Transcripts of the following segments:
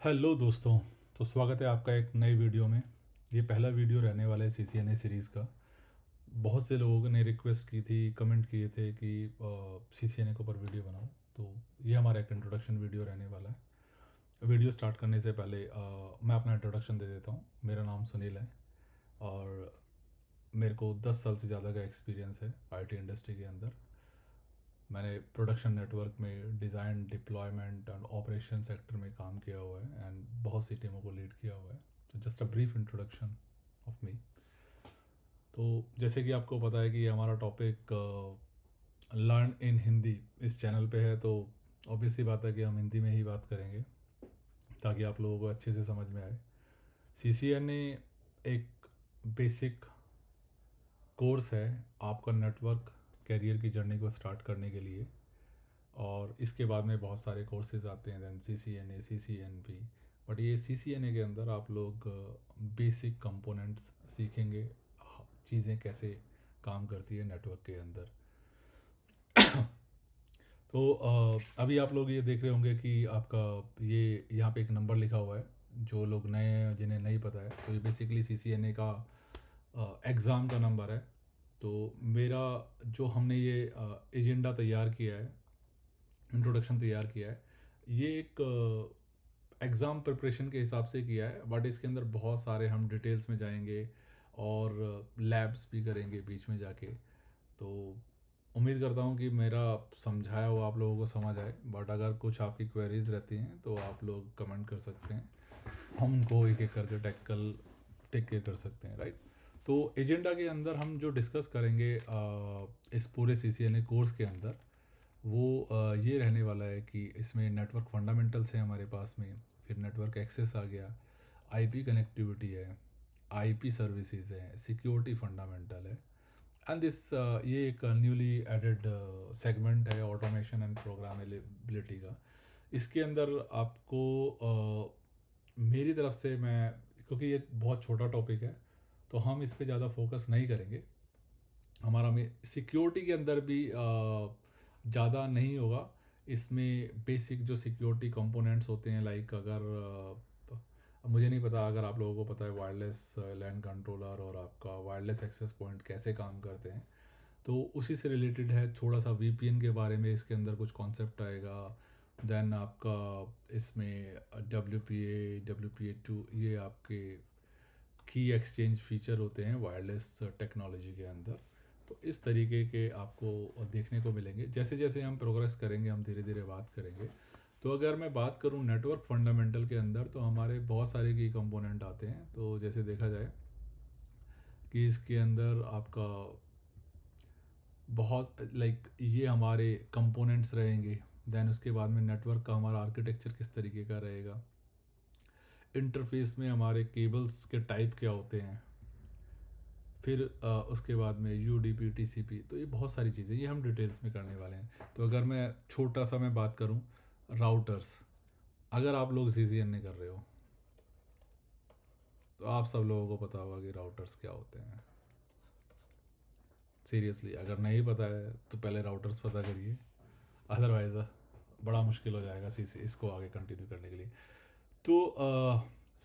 Hello दोस्तों। तो स्वागत है आपका एक नए वीडियो में। ये पहला वीडियो रहने वाला है सीसीएनए सीरीज़ का। बहुत से लोगों ने रिक्वेस्ट की थी, कमेंट किए थे कि सीसीएनए के ऊपर वीडियो बनाओ। तो ये हमारा एक इंट्रोडक्शन वीडियो रहने वाला है। वीडियो स्टार्ट करने से पहले मैं अपना इंट्रोडक्शन दे देता हूँ। मेरा नाम सुनील है और मेरे को 10 साल से ज़्यादा का एक्सपीरियंस है आईटी इंडस्ट्री के अंदर। मैंने प्रोडक्शन नेटवर्क में design, deployment and operation sector में काम किया हुआ है एंड बहुत सी टीमों को लीड किया हुआ है। तो just a brief introduction of me. तो जैसे कि आपको पता है कि हमारा टॉपिक लर्न इन हिंदी इस चैनल पे है, तो ऑब्वियसली बात है कि हम हिंदी में ही बात करेंगे ताकि आप लोगों को अच्छे से समझ में आए। सीसीएनए एक बेसिक कोर्स है आपका नेटवर्क कैरियर की जर्नी को स्टार्ट करने के लिए। और इसके बाद में बहुत सारे कोर्सेज आते हैं, दैन CCNA, CCNP। बट ये CCNA के अंदर आप लोग बेसिक कंपोनेंट्स सीखेंगे, चीज़ें कैसे काम करती है नेटवर्क के अंदर। तो अभी आप लोग ये देख रहे होंगे कि आपका ये यहाँ पे एक नंबर लिखा हुआ है। जो लोग नए हैं, जिन्हें नहीं पता है, तो ये बेसिकली CCNA का एग्ज़ाम का नंबर है। तो मेरा जो हमने ये एजेंडा तैयार किया है, इंट्रोडक्शन तैयार किया है, ये एक एग्ज़ाम प्रिपरेशन के हिसाब से किया है। बट इसके अंदर बहुत सारे हम डिटेल्स में जाएंगे और लैब्स भी करेंगे बीच में जाके। तो उम्मीद करता हूँ कि मेरा समझाया हुआ आप लोगों को समझ आए। बट अगर कुछ आपकी क्वेरीज रहती हैं तो आप लोग कमेंट कर सकते हैं, हम उनको एक एक करके टेक केयर कर सकते हैं, राइट। तो एजेंडा के अंदर हम जो डिस्कस करेंगे इस पूरे CCNA कोर्स के अंदर, वो ये रहने वाला है कि इसमें नेटवर्क फंडामेंटल्स है हमारे पास में, फिर नेटवर्क एक्सेस आ गया, आईपी कनेक्टिविटी है, आईपी सर्विसेज है, सिक्योरिटी फंडामेंटल है एंड दिस ये एक न्यूली एडेड सेगमेंट है ऑटोमेशन एंड प्रोग्रामेबिलिटी का। इसके अंदर आपको मेरी तरफ से मैं, क्योंकि ये बहुत छोटा टॉपिक है तो हम इस पे ज़्यादा फोकस नहीं करेंगे। हमारा में सिक्योरिटी के अंदर भी ज़्यादा नहीं होगा। इसमें बेसिक जो सिक्योरिटी कंपोनेंट्स होते हैं, लाइक अगर मुझे नहीं पता, अगर आप लोगों को पता है वायरलेस लैन कंट्रोलर और आपका वायरलेस एक्सेस पॉइंट कैसे काम करते हैं, तो उसी से रिलेटेड है। थोड़ा सा VPN के बारे में इसके अंदर कुछ कॉन्सेप्ट आएगा। देन आपका इसमें WPA 2 ये आपके की एक्सचेंज फीचर होते हैं वायरलेस टेक्नोलॉजी के अंदर। तो इस तरीके के आपको देखने को मिलेंगे। जैसे जैसे हम प्रोग्रेस करेंगे हम धीरे धीरे बात करेंगे। तो अगर मैं बात करूं नेटवर्क फंडामेंटल के अंदर, तो हमारे बहुत सारे की कंपोनेंट आते हैं। तो जैसे देखा जाए कि इसके अंदर आपका बहुत लाइक ये हमारे कंपोनेंट्स रहेंगे। देन उसके बाद में नेटवर्क का हमारा आर्किटेक्चर किस तरीके का रहेगा, इंटरफेस में हमारे केबल्स के टाइप क्या होते हैं, फिर उसके बाद में UDP TCP। तो ये बहुत सारी चीज़ें ये हम डिटेल्स में करने वाले हैं। तो अगर मैं छोटा सा मैं बात करूं, राउटर्स, अगर आप लोग CCNA कर रहे हो तो आप सब लोगों को पता होगा कि राउटर्स क्या होते हैं। सीरियसली अगर नहीं पता है तो पहले राउटर्स पता करिए, अदरवाइज़ बड़ा मुश्किल हो जाएगा CC इसको आगे कंटिन्यू करने के लिए। तो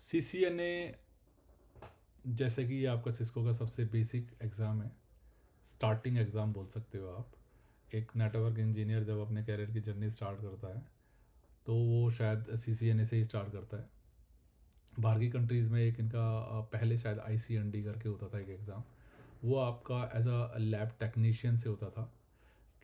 CCNA जैसे कि ये आपका सिस्को का सबसे बेसिक एग्ज़ाम है, स्टार्टिंग एग्ज़ाम बोल सकते हो आप। एक नेटवर्क इंजीनियर जब अपने कैरियर की जर्नी स्टार्ट करता है तो वो शायद CCNA से ही स्टार्ट करता है। बाहर की कंट्रीज़ में एक इनका पहले शायद ICND करके होता था एक एग्ज़ाम। वो आपका एज अ लैब टेक्नीशियन से होता था,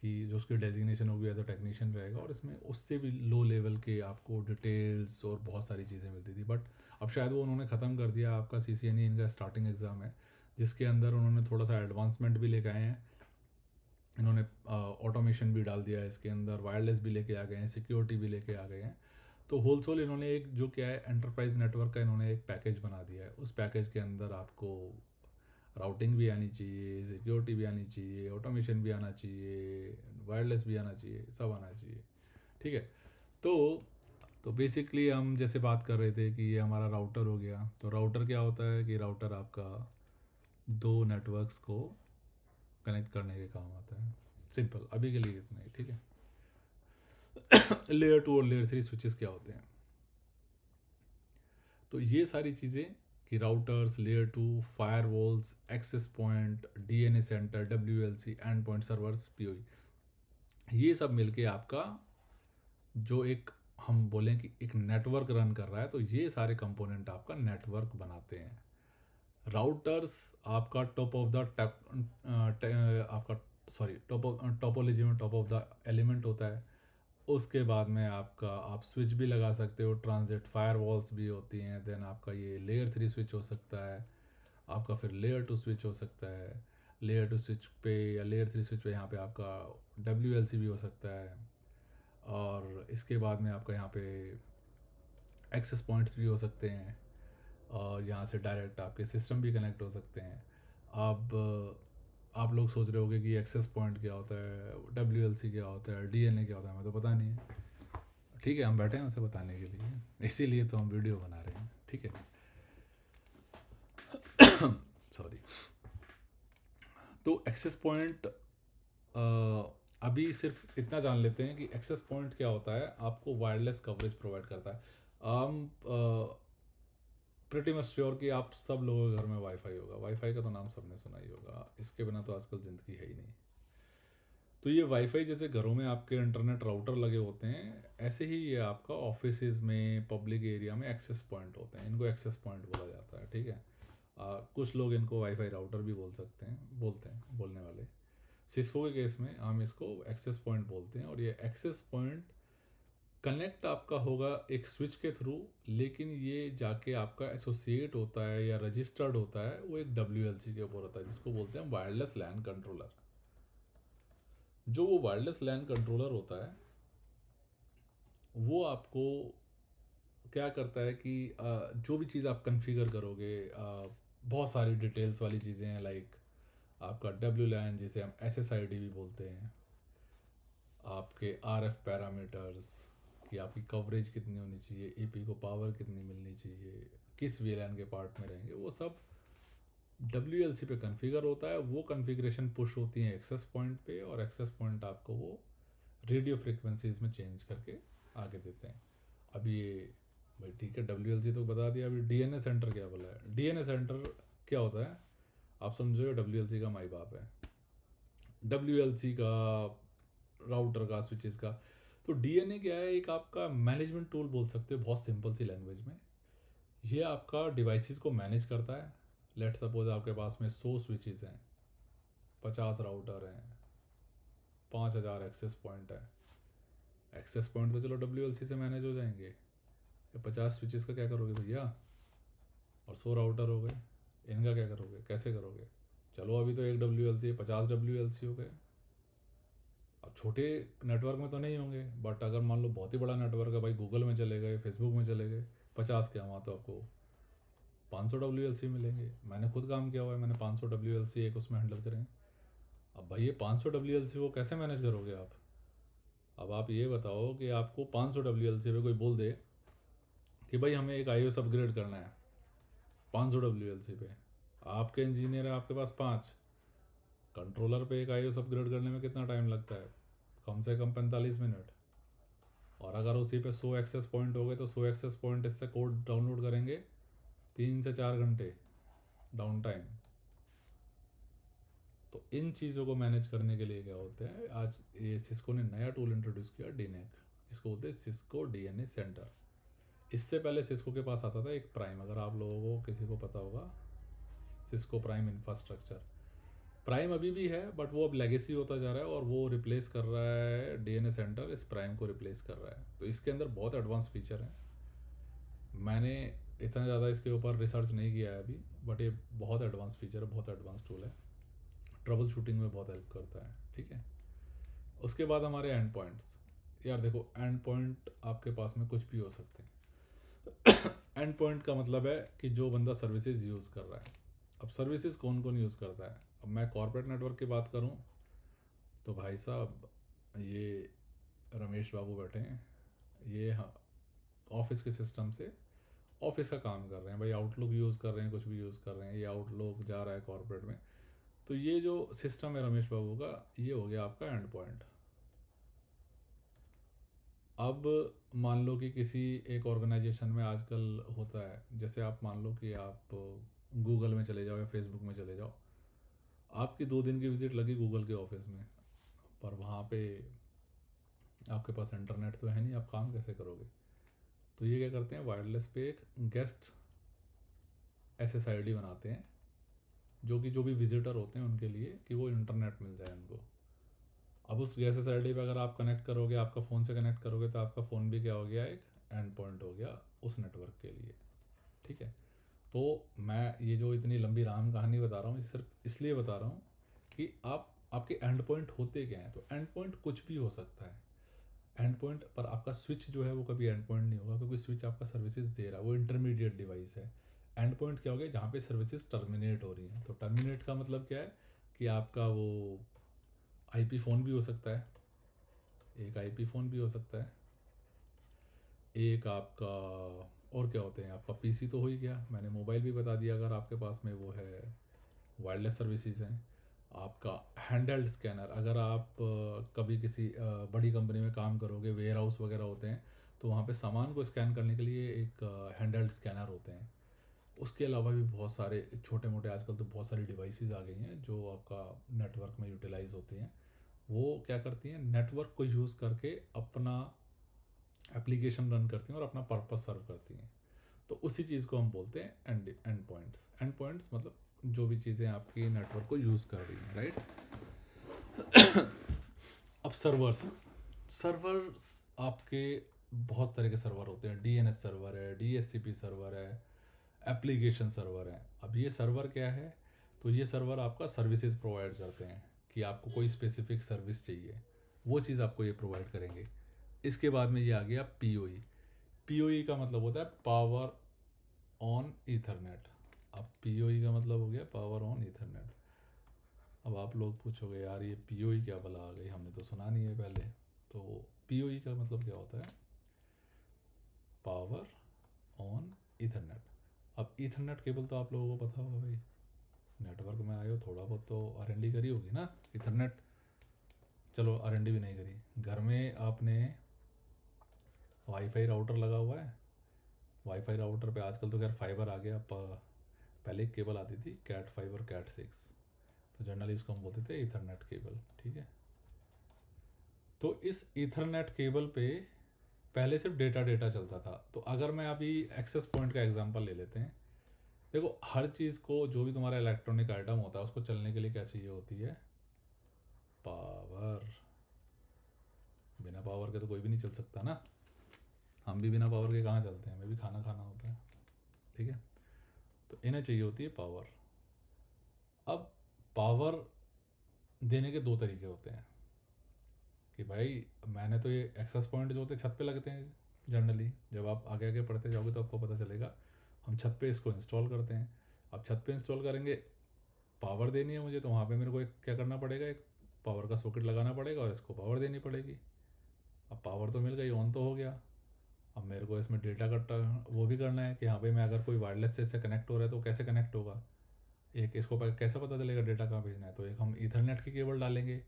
कि जो उसकी डेजिग्नेशन होगी एज अ टेक्नीशियन रहेगा, और इसमें उससे भी लो लेवल के आपको डिटेल्स और बहुत सारी चीज़ें मिलती थी। बट अब शायद वो उन्होंने ख़त्म कर दिया। आपका CCNA इनका स्टार्टिंग एग्ज़ाम है जिसके अंदर उन्होंने थोड़ा सा एडवांसमेंट भी लेके आए हैं। इन्होंने ऑटोमेशन भी डाल दिया है इसके अंदर, वायरलेस भी लेके आ गए हैं, सिक्योरिटी भी लेके आ गए हैं। तो होलसेल इन्होंने एक जो क्या है एंटरप्राइज नेटवर्क का इन्होंने एक पैकेज बना दिया है। उस पैकेज के अंदर आपको राउटिंग भी आनी चाहिए, सिक्योरिटी भी आनी चाहिए, ऑटोमेशन भी आना चाहिए, वायरलेस भी आना चाहिए, सब आना चाहिए। ठीक है। तो बेसिकली हम जैसे बात कर रहे थे कि ये हमारा राउटर हो गया। तो राउटर क्या होता है कि राउटर आपका दो नेटवर्क्स को कनेक्ट करने के काम आता है। सिंपल, अभी के लिए इतना ही, ठीक है। लेयर 2 और लेयर 3 स्विचेस क्या होते हैं? तो ये सारी चीज़ें कि routers, layer 2, firewalls, access point, DNA center, WLC, end point servers, POE, ये सब मिलके आपका जो एक हम बोलें कि एक नेटवर्क रन कर रहा है, तो ये सारे कंपोनेंट आपका नेटवर्क बनाते हैं। राउटर्स आपका टॉप ऑफ द आपका सॉरी टोपोलॉजी में टॉप ऑफ द एलिमेंट होता है। उसके बाद में आपका आप स्विच भी लगा सकते हो, ट्रांजिट फायरवॉल्स भी होती हैं। देन आपका ये लेयर 3 स्विच हो सकता है, आपका फिर लेयर 2 स्विच हो सकता है। लेयर 2 स्विच पे या लेयर 3 स्विच पे यहाँ पे आपका WLC भी हो सकता है। और इसके बाद में आपका यहाँ पे एक्सेस पॉइंट्स भी हो सकते हैं, और यहाँ से डायरेक्ट आपके सिस्टम भी कनेक्ट हो सकते हैं। अब आप लोग सोच रहे होगे कि एक्सेस पॉइंट क्या होता है, WLC क्या होता है, DNA क्या होता है, हमें तो पता नहीं है। ठीक है, हम बैठे हैं उसे बताने के लिए, इसीलिए तो हम वीडियो बना रहे हैं। ठीक है, सॉरी। तो एक्सेस पॉइंट, अभी सिर्फ इतना जान लेते हैं कि एक्सेस पॉइंट क्या होता है। आपको वायरलेस कवरेज प्रोवाइड करता है। हम प्रिटी मच श्योर कि आप सब लोगों के घर में वाईफाई होगा। वाईफाई का तो नाम सबने सुना ही होगा, इसके बिना तो आजकल ज़िंदगी है ही नहीं। तो ये वाईफाई जैसे घरों में आपके इंटरनेट राउटर लगे होते हैं, ऐसे ही ये आपका ऑफिसेज में, पब्लिक एरिया में एक्सेस पॉइंट होते हैं। इनको एक्सेस पॉइंट बोला जाता है। ठीक है, कुछ लोग इनको वाईफाई राउटर भी बोलते हैं बोलने वाले। सिस्को के केस में हम इसको एक्सेस पॉइंट बोलते हैं। और ये एक्सेस पॉइंट कनेक्ट आपका होगा एक स्विच के थ्रू, लेकिन ये जाके आपका एसोसिएट होता है या रजिस्टर्ड होता है वो एक WLC के ऊपर होता है, जिसको बोलते हैं वायरलेस लैन कंट्रोलर। जो वो वायरलेस लैन कंट्रोलर होता है वो आपको क्या करता है कि जो भी चीज़ आप कन्फिगर करोगे, बहुत सारी डिटेल्स वाली चीज़ें हैं, लाइक आपका WLAN जिसे हम SSID भी बोलते हैं, आपके RF पैरामीटर्स कि आपकी कवरेज कितनी होनी चाहिए, AP को पावर कितनी मिलनी चाहिए, किस VLAN के पार्ट में रहेंगे, वो सब WLC पे कन्फिगर होता है। वो कन्फिग्रेशन पुश होती है एक्सेस पॉइंट पे, और एक्सेस पॉइंट आपको वो रेडियो फ्रिक्वेंसीज में चेंज करके आगे देते हैं। अब ये भाई ठीक है, WLC तो बता दिया, अभी DNA सेंटर क्या बोला है। DNA सेंटर क्या होता है, आप समझो WLC का माई बाप है। WLC का, राउटर का, स्विचेस का। तो DNA क्या है, एक आपका मैनेजमेंट टूल बोल सकते हो बहुत सिंपल सी लैंग्वेज में। ये आपका डिवाइसेस को मैनेज करता है। लेट सपोज आपके पास में 100 स्विचेस हैं, 50 राउटर हैं, 5000 एक्सेस पॉइंट है। एक्सेस पॉइंट तो चलो WLC से मैनेज हो जाएंगे, ये 50 स्विचेस का क्या करोगे भैया, और 100 राउटर हो गए, इनका क्या करोगे, कैसे करोगे। चलो अभी तो एक WLC 50 WLC हो गए। अब छोटे नेटवर्क में तो नहीं होंगे, बट अगर मान लो बहुत ही बड़ा नेटवर्क है भाई, गूगल में चले गए, फेसबुक में चले गए, 50 क्या, वहाँ तो आपको 500 WLC मिलेंगे। मैंने खुद काम किया हुआ है, मैंने 500 WLC एक उसमें हैंडल करें। अब भाई ये 500 WLC को कैसे मैनेज करोगे आप। अब आप ये बताओ कि आपको 500 WLC पे कोई बोल दे कि भाई हमें एक iOS अपग्रेड करना है 500 WLC पे, आपके इंजीनियर है आपके पास 5, कंट्रोलर पे एक iOS अपग्रेड करने में कितना टाइम लगता है, कम से कम 45 मिनट। और अगर उसी पे 100 एक्सेस पॉइंट हो गए तो 100 एक्सेस पॉइंट इससे कोड डाउनलोड करेंगे, 3 से 4 घंटे डाउन टाइम। तो इन चीज़ों को मैनेज करने के लिए क्या होते हैं, आज ये सिस्को ने नया टूल इंट्रोड्यूस किया, DNAC, जिसको बोलते हैं सिस्को DNA सेंटर। इससे पहले सिस्को के पास आता था एक प्राइम, अगर आप लोगों को किसी को पता होगा, सिस्को प्राइम इंफ्रास्ट्रक्चर। प्राइम अभी भी है, बट वो अब लेगेसी होता जा रहा है, और वो रिप्लेस कर रहा है DNA सेंटर, इस प्राइम को रिप्लेस कर रहा है। तो इसके अंदर बहुत एडवांस फीचर हैं। मैंने इतना ज़्यादा इसके ऊपर रिसर्च नहीं किया है अभी, बट ये बहुत एडवांस फीचर है, बहुत एडवांस टूल है, ट्रबल शूटिंग में बहुत हेल्प करता है। ठीक है, उसके बाद हमारे एंड पॉइंट्स। यार देखो, एंड पॉइंट आपके पास में कुछ भी हो सकते हैं। एंड पॉइंट का मतलब है कि जो बंदा सर्विसेज यूज़ कर रहा है। अब सर्विसेज कौन कौन यूज़ करता है, अब मैं कॉर्पोरेट नेटवर्क की बात करूं तो भाई साहब ये रमेश बाबू बैठे हैं, ये हाँ ऑफिस के सिस्टम से ऑफिस का काम कर रहे हैं भाई, आउटलुक यूज़ कर रहे हैं, कुछ भी यूज़ कर रहे हैं, ये आउटलुक जा रहा है कॉर्पोरेट में। तो ये जो सिस्टम है रमेश बाबू का, ये हो गया आपका एंड पॉइंट। अब मान लो कि किसी एक ऑर्गेनाइजेशन में आजकल होता है, जैसे आप मान लो कि आप गूगल में चले जाओ या फेसबुक में चले जाओ, आपकी 2 दिन की विजिट लगी गूगल के ऑफिस में, पर वहाँ पे आपके पास इंटरनेट तो है नहीं, आप काम कैसे करोगे? तो ये क्या करते हैं, वायरलेस पे एक गेस्ट SSID बनाते हैं, जो कि जो भी विजिटर होते हैं उनके लिए, कि वो इंटरनेट मिल जाए उनको। अब उस SSID पे अगर आप कनेक्ट करोगे, आपका फ़ोन से कनेक्ट करोगे, तो आपका फ़ोन भी क्या हो गया, एक एंड पॉइंट हो गया उस नेटवर्क के लिए। ठीक है। तो मैं ये जो इतनी लंबी राम कहानी बता रहा हूँ, ये सिर्फ इसलिए बता रहा हूँ कि आपके एंड पॉइंट होते क्या हैं। तो एंड पॉइंट कुछ भी हो सकता है। एंड पॉइंट पर आपका स्विच जो है वो कभी एंड पॉइंट नहीं होगा, क्योंकि स्विच आपका सर्विसेज दे रहा है, वो इंटरमीडिएट डिवाइस है। एंड पॉइंट क्या हो गया, जहाँ पे सर्विसेज टर्मिनेट हो रही हैं। तो टर्मिनेट का मतलब क्या है कि आपका वो IP फ़ोन भी हो सकता है, एक IP फ़ोन भी हो सकता है, एक आपका और क्या होते हैं, आपका PC तो हो ही गया, मैंने मोबाइल भी बता दिया अगर आपके पास में वो है, वायरलेस सर्विसेज हैं। आपका हैंडहेल्ड स्कैनर, अगर आप कभी किसी बड़ी कंपनी में काम करोगे, वेयर हाउस वगैरह होते हैं, तो वहाँ पे सामान को स्कैन करने के लिए एक हैंडहेल्ड स्कैनर होते हैं। उसके अलावा भी बहुत सारे छोटे मोटे आजकल तो बहुत सारी डिवाइसेस आ गई हैं जो आपका नेटवर्क में यूटिलाइज होती हैं। वो क्या करती हैं, नेटवर्क को यूज़ करके अपना एप्लीकेशन रन करती हैं और अपना पर्पस सर्व करती हैं। तो उसी चीज़ को हम बोलते हैं एंड पॉइंट्स। एंड पॉइंट्स मतलब जो भी चीज़ें आपकी नेटवर्क को यूज़ कर रही हैं, राइट। अब सर्वर्स, सर्वर्स आपके बहुत तरह के सर्वर होते हैं। DNS सर्वर है, DHCP सर्वर है, एप्लीकेशन सर्वर है। अब ये सर्वर क्या है, तो ये सर्वर आपका सर्विसेज प्रोवाइड करते हैं, कि आपको कोई स्पेसिफिक सर्विस चाहिए, वो चीज़ आपको ये प्रोवाइड करेंगे। इसके बाद में ये आ गया PoE। PoE का मतलब होता है पावर ऑन ईथरनेट। अब PoE का मतलब हो गया पावर ऑन ईथरनेट। अब आप लोग पूछोगे यार ये PoE क्या भला आ गई, हमने तो सुना नहीं है पहले। तो PoE का मतलब क्या होता है, पावर ऑन ईथरनेट। अब ईथरनेट केबल तो आप लोगों को पता होगा भाई, नेटवर्क में आए हो थोड़ा बहुत तो R&D करी होगी ना। ईथरनेट, चलो R&D भी नहीं करी, घर में आपने वाईफाई राउटर लगा हुआ है। वाईफाई राउटर पे आजकल तो खैर फाइबर आ गया, पहले एक केबल आती थी CAT5 और CAT6, तो जनरली इसको हम बोलते थे ईथरनेट केबल। ठीक है। तो इस ईथरनेट केबल पे पहले सिर्फ डेटा डेटा चलता था। तो अगर मैं अभी एक्सेस पॉइंट का एग्जांपल ले लेते हैं, देखो हर चीज़ को, जो भी तुम्हारा इलेक्ट्रॉनिक आइटम होता है उसको चलने के लिए क्या चाहिए होती है, पावर। बिना पावर के तो कोई भी नहीं चल सकता ना। हम भी बिना पावर के कहाँ चलते हैं, हमें भी खाना खाना होता है। ठीक है। तो इन्हें चाहिए होती है पावर। अब पावर देने के दो तरीके होते हैं, कि भाई मैंने तो ये एक्सेस पॉइंट जो होते हैं छत पे लगते हैं जनरली, जब आप आगे आगे पढ़ते जाओगे तो आपको पता चलेगा। हम छत पे इसको इंस्टॉल करते हैं। अब छत पे इंस्टॉल करेंगे, पावर देनी है मुझे, तो वहाँ पे मेरे को एक क्या करना पड़ेगा, एक पावर का सॉकेट लगाना पड़ेगा और इसको पावर देनी पड़ेगी। अब पावर तो मिल गई, ऑन तो हो गया। अब मेरे को इसमें डेटा कट्टा वो भी करना है, कि हाँ भाई मैं अगर कोई वायरलेस से इससे कनेक्ट हो रहा है तो कैसे कनेक्ट होगा, एक इसको कैसे पता चलेगा डेटा कहाँ भेजना है। तो एक हम ईथरनेट की केबल डालेंगे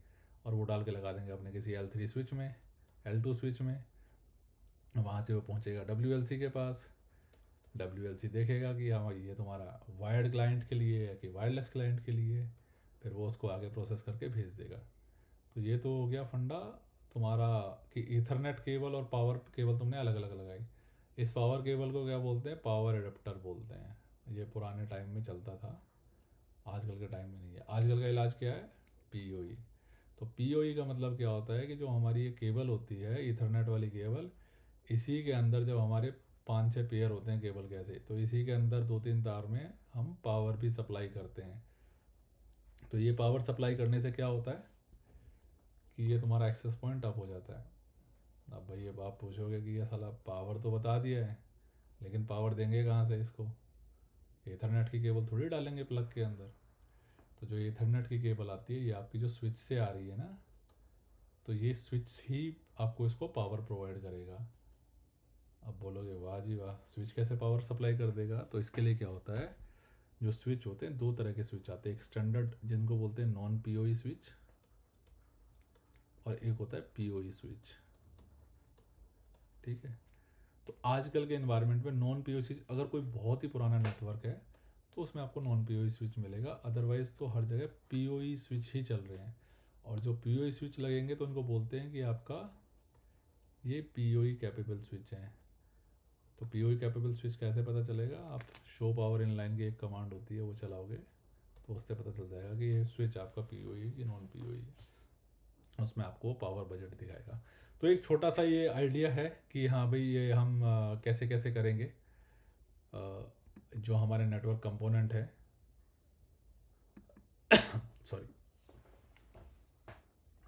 और वो डाल के लगा देंगे अपने किसी L3 स्विच में, L2 स्विच में। वहाँ से वो पहुँचेगा WLC के पास। WLC देखेगा कि हाँ ये तुम्हारा वायर्ड क्लाइंट के लिए है कि वायरलेस क्लाइंट के लिए है, फिर वो उसको आगे प्रोसेस करके भेज देगा। तो ये तो हो गया फंडा तुम्हारा, कि ईथरनेट केबल और पावर केबल तुमने अलग अलग लगाई। इस पावर केबल को क्या बोलते हैं, पावर एडेप्टर बोलते हैं। ये पुराने टाइम में चलता था, आजकल के टाइम में नहीं है। आजकल का इलाज क्या है, PoE। तो PoE का मतलब क्या होता है, कि जो हमारी ये केबल होती है ईथरनेट वाली केबल, इसी के अंदर जब हमारे 5-6 पेयर होते हैं केबल के ऐसे, तो इसी के अंदर 2-3 तार में हम पावर भी सप्लाई करते हैं। तो ये पावर सप्लाई करने से क्या होता है, कि ये तुम्हारा एक्सेस पॉइंट अप हो जाता है। अब भाई अब आप पूछोगे कि ये साला पावर तो बता दिया है, लेकिन पावर देंगे कहाँ से इसको, ईथरनेट की केबल थोड़ी डालेंगे प्लग के अंदर। तो जो ईथरनेट की केबल आती है ये आपकी जो स्विच से आ रही है ना, तो ये स्विच ही आपको इसको पावर प्रोवाइड करेगा। अब बोलोगे वाह जी वाह, स्विच कैसे पावर सप्लाई कर देगा? तो इसके लिए क्या होता है, जो स्विच होते हैं, दो तरह के स्विच आते हैं, एक स्टैंडर्ड जिनको बोलते हैं नॉन PoE स्विच, और एक होता है PoE स्विच। ठीक है। तो आजकल के इन्वायरमेंट में नॉन पी स्विच, अगर कोई बहुत ही पुराना नेटवर्क है तो उसमें आपको नॉन पी स्विच मिलेगा, अदरवाइज़ तो हर जगह पी स्विच ही चल रहे हैं। और जो पी स्विच लगेंगे तो उनको बोलते हैं कि आपका ये पी कैपेबल स्विच हैं। तो पी कैपेबल स्विच कैसे पता चलेगा? आप शो पावर इन लाइन की एक कमांड होती है, वो चलाओगे तो उससे पता चल जाएगा कि ये स्विच आपका पी है कि नॉन पी है। उसमें आपको पावर बजट दिखाएगा। तो एक छोटा सा ये आइडिया है कि हाँ भाई, ये हम कैसे कैसे करेंगे। जो हमारे नेटवर्क कंपोनेंट है, सॉरी,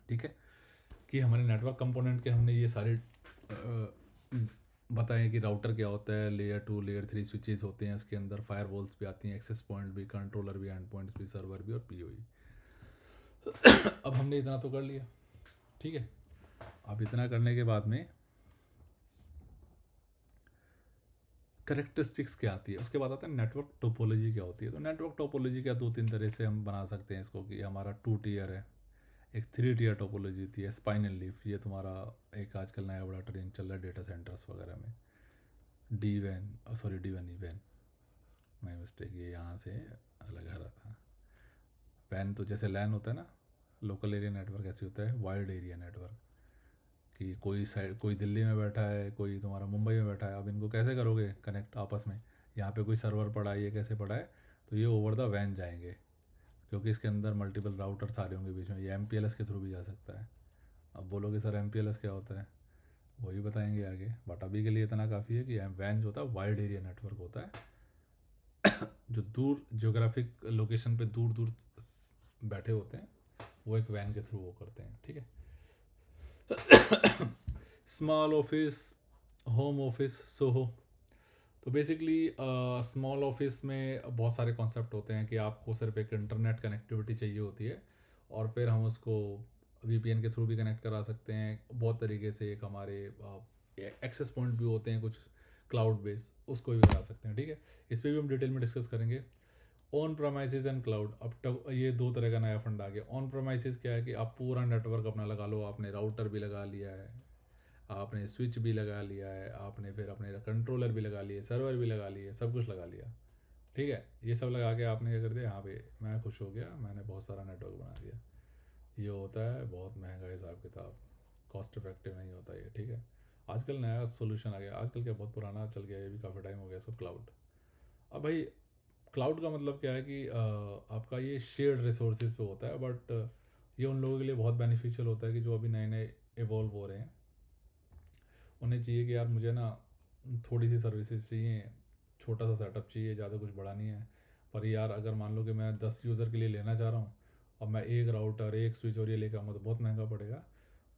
ठीक है, कि हमारे नेटवर्क कंपोनेंट के हमने ये सारे बताएं कि राउटर क्या होता है, लेयर 2 लेयर 3 स्विचेस होते हैं इसके अंदर, फायर वॉल्स भी आती हैं, एक्सेस पॉइंट भी, कंट्रोलर भी, एंड पॉइंट्स भी, सर्वर भी और पी अब हमने इतना तो कर लिया, ठीक है। अब इतना करने के बाद में करेक्टरिस्टिक्स क्या आती है, उसके बाद आता है नेटवर्क टोपोलॉजी क्या होती है। तो नेटवर्क टोपोलॉजी क्या, दो तीन तरह से हम बना सकते हैं इसको, कि हमारा 2 टियर है, एक 3 टियर टोपोलॉजी होती है, स्पाइनल लीफ, ये तुम्हारा एक आजकल नया बड़ा ट्रेंड चल रहा है डेटा सेंटर्स वगैरह में, D van, sorry D one E van, my mistake, ये यहाँ से अलग आ रहा था। वैन तो जैसे लैन होता है ना, लोकल एरिया नेटवर्क, ऐसे होता है वाइड एरिया नेटवर्क, कि कोई साइड, कोई दिल्ली में बैठा है, कोई तुम्हारा मुंबई में बैठा है, अब इनको कैसे करोगे कनेक्ट आपस में? यहाँ पे कोई सर्वर पड़ा है, ये कैसे पड़ा है? तो ये ओवर द वैन जाएंगे, क्योंकि इसके अंदर मल्टीपल राउटर सारे होंगे बीच में, ये एम के थ्रू भी जा सकता है। अब बोलोगे सर एम क्या होता है, वही बताएंगे आगे, बट अभी के लिए इतना काफ़ी है कि वैन जो होता है वाइड एरिया नेटवर्क होता है, जो दूर ज्योग्राफिक लोकेशन पे दूर दूर बैठे होते हैं, वो एक वैन के थ्रू वो करते हैं, ठीक है। Small office, home office, Soho. तो बेसिकली स्मॉल ऑफिस में बहुत सारे कॉन्सेप्ट होते हैं कि आपको सिर्फ एक इंटरनेट कनेक्टिविटी चाहिए होती है, और फिर हम उसको वीपीएन के थ्रू भी कनेक्ट करा सकते हैं बहुत तरीके से। एक हमारे एक्सेस पॉइंट भी होते हैं कुछ क्लाउड बेस, उसको भी करा सकते हैं, ठीक है। इस पर भी हम डिटेल में डिस्कस करेंगे। ऑन प्रोमाइसिस एंड क्लाउड, अब तक ये दो तरह का नया फंड आ गया। ऑन प्रोमाइसिस क्या है कि आप पूरा नेटवर्क अपना लगा लो, आपने राउटर भी लगा लिया है, आपने स्विच भी लगा लिया है, आपने फिर अपने कंट्रोलर भी लगा लिए, सर्वर भी लगा लिए, सब कुछ लगा लिया, ठीक है। ये सब लगा के आपने क्या कर दिया, हाँ भाई मैं खुश हो गया, मैंने बहुत सारा नेटवर्क बना दिया। ये होता है बहुत महंगा हिसाब किताब, कॉस्ट इफेक्टिव नहीं होता ये, ठीक है। आजकल नया सोल्यूशन आ गया, आजकल क्या बहुत पुराना चल गया, ये भी काफ़ी टाइम हो गया इसको, क्लाउड। अब भाई क्लाउड का मतलब क्या है कि आपका ये शेयर्ड रिसोर्सेज पे होता है, बट ये उन लोगों के लिए बहुत बेनिफिशियल होता है कि जो अभी नए नए इवॉल्व हो रहे हैं। उन्हें चाहिए कि यार मुझे ना थोड़ी सी सर्विसेज चाहिए, छोटा सा सेटअप चाहिए, ज़्यादा कुछ बड़ा नहीं है। पर यार अगर मान लो कि मैं 10 यूज़र के लिए लेना चाह रहा हूँ, और मैं एक राउटर एक स्विच और ये लेकर आऊँगा तो बहुत महंगा पड़ेगा।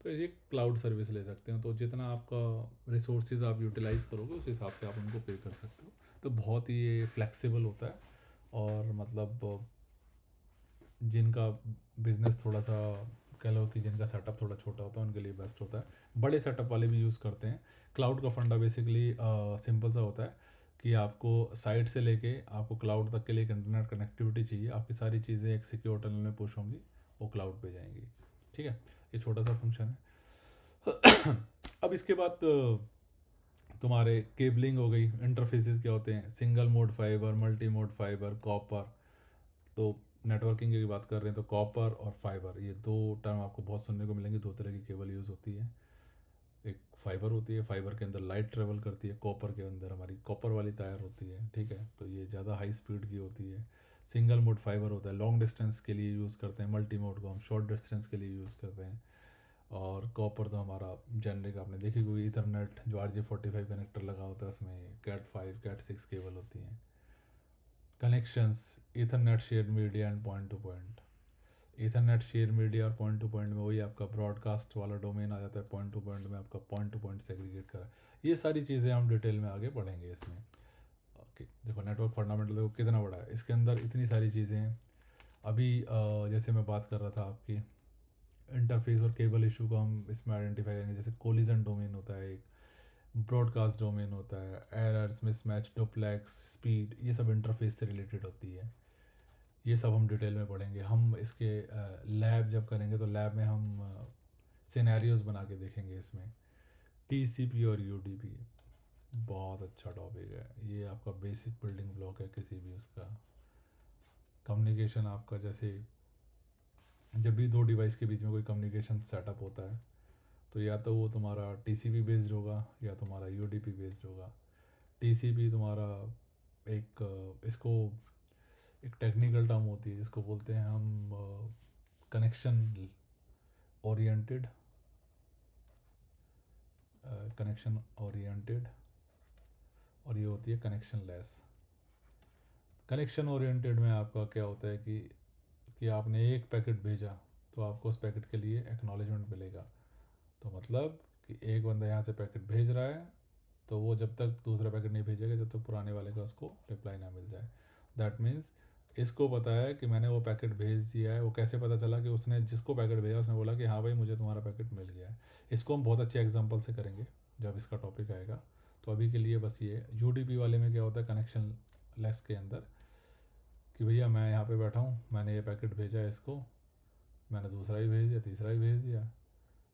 तो ये क्लाउड सर्विस ले सकते हैं, तो जितना आपका रिसोर्सेज आप यूटिलाइज़ करोगे उस हिसाब से आप उनको पे कर सकते हो। तो बहुत ही ये फ्लेक्सिबल होता है, और मतलब जिनका बिजनेस थोड़ा सा, कह लो कि जिनका सेटअप थोड़ा छोटा होता है उनके लिए बेस्ट होता है। बड़े सेटअप वाले भी यूज़ करते हैं। क्लाउड का फंडा बेसिकली सिंपल सा होता है कि आपको साइट से लेके आपको क्लाउड तक के लिए एक इंटरनेट कनेक्टिविटी चाहिए, आपकी सारी चीज़ें एक सिक्योर टनल में पुश होंगी, वो क्लाउड पे जाएंगी, ठीक है। ये छोटा सा फंक्शन है। अब इसके बाद तुम्हारे केबलिंग हो गई, इंटरफेसेस क्या होते हैं, single mode fibre, multi mode fibre, copper. तो नेटवर्किंग की बात कर रहे हैं तो कॉपर और फाइबर, ये दो टर्म आपको बहुत सुनने को मिलेंगे। दो तरह की केबल यूज़ होती है, एक फाइबर होती है, फाइबर के अंदर लाइट ट्रेवल करती है, कॉपर के अंदर हमारी कॉपर वाली तार होती है, ठीक है। तो ये ज़्यादा हाई स्पीड की होती है। सिंगल मोड फाइबर होता है, लॉन्ग डिस्टेंस के लिए यूज़ करते हैं, मल्टी मोड को हम शॉर्ट डिस्टेंस के लिए यूज़ करते हैं। और कॉपर तो हमारा जेनरिक, आपने देखी कोई ईथरनेट जो RJ45 कनेक्टर लगा होता है, उसमें कैट 5 कैट 6 केबल होती हैं। Connections, Ethernet, share media and point two point. Ethernet, share media और पॉइंट टू पॉइंट में वही आपका ब्रॉडकास्ट वाला डोमेन आ जाता है, पॉइंट टू पॉइंट में आपका पॉइंट टू पॉइंट सेग्रीगेट करा। ये सारी चीज़ें हम डिटेल में आगे पढ़ेंगे इसमें। ओके, देखो नेटवर्क फंडामेंटल देखो कितना बड़ा है, इसके अंदर इतनी सारी चीज़ें हैं। अभी जैसे मैं बात कर रहा था आपकी इंटरफेस और केबल इशू को हम इसमें आइडेंटिफाई करेंगे। जैसे कोलिजन डोमेन होता है एक, ब्रॉडकास्ट डोमेन होता है, एरर्स, मिसमैच, डुप्लेक्स, स्पीड, ये सब इंटरफेस से रिलेटेड होती है। ये सब हम डिटेल में पढ़ेंगे। हम इसके लैब जब करेंगे तो लैब में हम सिनेरियोज बना के देखेंगे इसमें टीसीपी और यूडीपी बहुत अच्छा टॉपिक है। ये आपका बेसिक बिल्डिंग ब्लॉक है किसी भी उसका। कम्युनिकेशन आपका जैसे जब भी दो डिवाइस के बीच में कोई कम्युनिकेशन सेटअप होता है तो या तो वो तुम्हारा टीसीपी बेस्ड होगा या तुम्हारा यूडीपी बेस्ड होगा। टीसीपी तुम्हारा एक इसको एक टेक्निकल टर्म होती है जिसको बोलते हैं हम कनेक्शन ओरिएंटेड कनेक्शन ओरिएंटेड, और ये होती है कनेक्शन लेस। कनेक्शन ओरिएंटेड में आपका क्या होता है कि आपने एक पैकेट भेजा तो आपको उस पैकेट के लिए एक्नॉलेजमेंट मिलेगा। तो मतलब कि एक बंदा यहाँ से पैकेट भेज रहा है तो वो जब तक दूसरा पैकेट नहीं भेजेगा जब तक पुराने वाले का उसको रिप्लाई ना मिल जाए। दैट मीन्स इसको पता है कि मैंने वो पैकेट भेज दिया है। वो कैसे पता चला कि उसने जिसको पैकेट भेजा उसने बोला कि हाँ भाई मुझे तुम्हारा पैकेट मिल गया है। इसको हम बहुत अच्छे एग्जांपल से करेंगे जब इसका टॉपिक आएगा। तो अभी के लिए बस ये यूडीपी वाले में क्या होता है कनेक्शन लेस के अंदर कि भैया मैं यहाँ पे बैठा हूँ, मैंने ये पैकेट भेजा है इसको, मैंने दूसरा ही भेज दिया, तीसरा ही भेज दिया।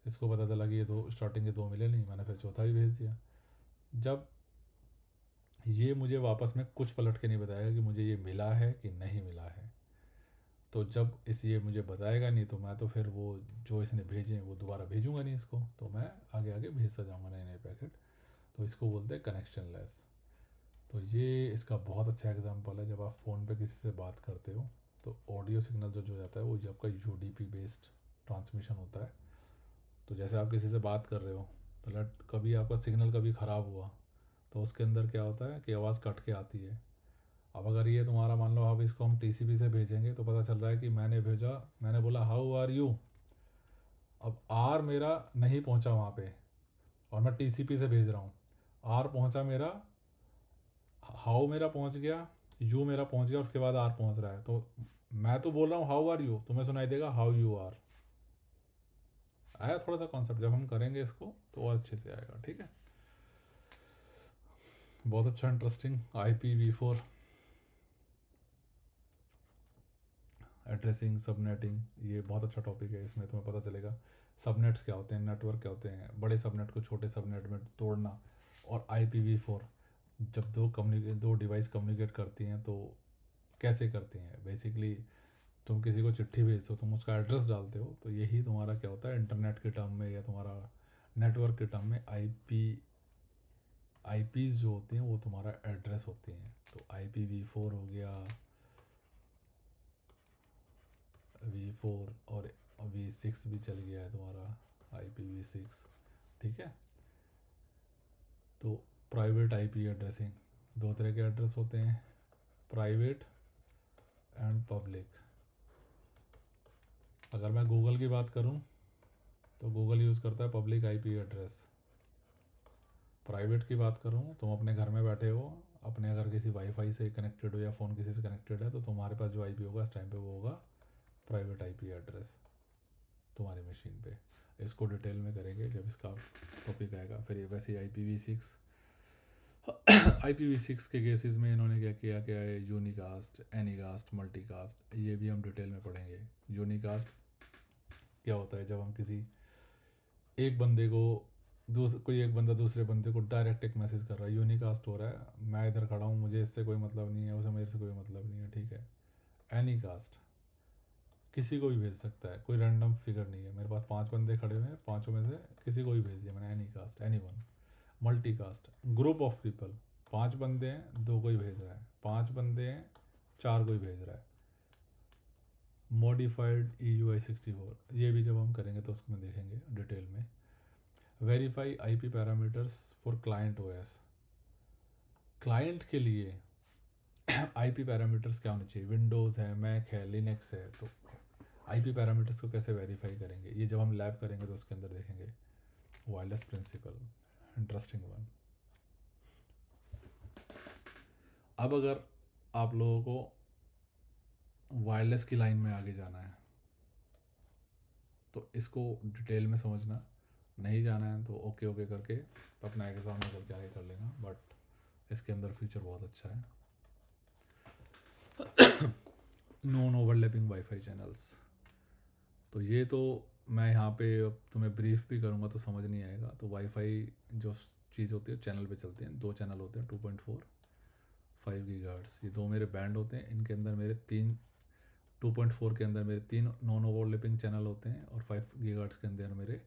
इसको पता चला कि ये दो स्टार्टिंग के दो मिले नहीं, मैंने फिर चौथा ही भेज दिया। जब ये मुझे वापस में कुछ पलट के नहीं बताएगा कि मुझे ये मिला है कि नहीं मिला है। तो जब इस ये मुझे बताएगा नहीं तो मैं तो फिर वो जो इसने भेजे वो दोबारा भेजूंगा नहीं इसको, तो मैं आगे आगे भेजता जाऊँगा नए नए पैकेट। तो इसको बोलते हैं कनेक्शन लेस। तो ये इसका बहुत अच्छा एग्जांपल है। जब आप फ़ोन पे किसी से बात करते हो तो ऑडियो सिग्नल जो जाता है वो ये आपका यूडीपी बेस्ड ट्रांसमिशन होता है। तो जैसे आप किसी से बात कर रहे हो तो लेट कभी आपका सिग्नल कभी ख़राब हुआ तो उसके अंदर क्या होता है कि आवाज़ कट के आती है। अब अगर ये तुम्हारा मान लो अब इसको हम टीसीपी से भेजेंगे तो पता चल रहा है कि मैंने भेजा, मैंने बोला हाउ आर यू। अब आर मेरा नहीं पहुंचा वहाँ पे और मैं टीसीपी से भेज रहा हूँ। आर पहुंचा मेरा, हाउ मेरा पहुंच गया, यू मेरा पहुंच गया, उसके बाद आर पहुंच रहा है। तो मैं तो बोल रहा हूँ हाउ आर यू, तुम्हें सुनाई देगा हाउ यू आर। आया थोड़ा सा कॉन्सेप्ट? जब हम करेंगे इसको तो और अच्छे से आएगा। ठीक है, बहुत अच्छा इंटरेस्टिंग। IPv4 एड्रेसिंग सबनेटिंग, ये बहुत अच्छा टॉपिक है। इसमें तुम्हें पता चलेगा सबनेट्स क्या होते हैं, नेटवर्क क्या होते हैं, बड़े सबनेट को छोटे सबनेट में तोड़ना। और IPv4 जब दो डिवाइस कम्युनिकेट करती हैं तो कैसे करती हैं। बेसिकली तुम किसी को चिट्ठी भेजते हो, तुम उसका एड्रेस डालते हो, तो यही तुम्हारा क्या होता है इंटरनेट के टर्म में या तुम्हारा नेटवर्क के टर्म में आईपीज जो होती हैं वो तुम्हारा एड्रेस होती हैं। तो IPv4 हो गया, V4 और V6 भी चल गया है तुम्हारा IPv6। ठीक है, तो प्राइवेट IP एड्रेसिंग, दो तरह के एड्रेस होते हैं, प्राइवेट एंड पब्लिक। अगर मैं गूगल की बात करूं तो गूगल यूज़ करता है पब्लिक IP एड्रेस। प्राइवेट की बात करूं, तुम अपने घर में बैठे हो, अपने अगर किसी वाईफाई से कनेक्टेड हो या फ़ोन किसी से कनेक्टेड है तो तुम्हारे पास जो IP होगा इस टाइम पे वो होगा प्राइवेट IP एड्रेस तुम्हारी मशीन पे। इसको डिटेल में करेंगे जब इसका टॉपिक आएगा। फिर ये वैसे IPv6 IPv6 के केसेस में इन्होंने क्या है यूनिकास्ट, एनीकास्ट, मल्टीकास्ट, ये भी हम डिटेल में पढ़ेंगे। यूनिकास्ट क्या होता है, जब हम किसी एक बंदे को कोई एक बंदा दूसरे बंदे को डायरेक्ट एक मैसेज कर रहा है, यूनिकास्ट हो रहा है, मैं इधर खड़ा हूँ, मुझे इससे कोई मतलब नहीं है, उसे मेरे से कोई मतलब नहीं है। ठीक है, एनीकास्ट किसी को भी भेज सकता है, कोई रैंडम फिगर नहीं है। मेरे पास 5 बंदे खड़े हुए हैं, पाँचों में से किसी को भी भेज दिया मैंने, Anycast, anyone. Multicast group of people, 5 बंदे हैं, 2 कोई भेज रहा है, 5 बंदे हैं, 4 कोई भेज रहा है। मॉडिफाइड EUI64, ये भी जब हम करेंगे तो उसमें देखेंगे डिटेल में। Verify IP parameters for client OS, client के लिए IP पैरामीटर्स क्या होने चाहिए, विंडोज़ है, मैक है, लिनक्स है, तो IP पैरामीटर्स को कैसे वेरीफाई करेंगे, ये जब हम लैब करेंगे तो उसके अंदर देखेंगे। Wireless principle, interesting one. अब अगर आप लोगों को वायरलेस की लाइन में आगे जाना है तो इसको डिटेल में समझना, नहीं जाना है तो ओके ओके करके तो अपना एग्ज़ाम में करके आगे कर लेना। बट इसके अंदर फ्यूचर बहुत अच्छा है। नॉन ओवरलैपिंग वाईफाई चैनल्स, तो ये तो मैं यहाँ पे अब तुम्हें ब्रीफ भी करूँगा तो समझ नहीं आएगा। तो वाईफाई जो चीज़ होती है चैनल पे चलती है, 2 चैनल होते हैं 2.4 5 गीगाहर्ट्ज़, ये 2 मेरे बैंड होते हैं। इनके अंदर मेरे 3 2.4 के अंदर मेरे 3 नॉन ओवरलैपिंग चैनल होते हैं और 5 गीगाहर्ट्ज़ के अंदर मेरे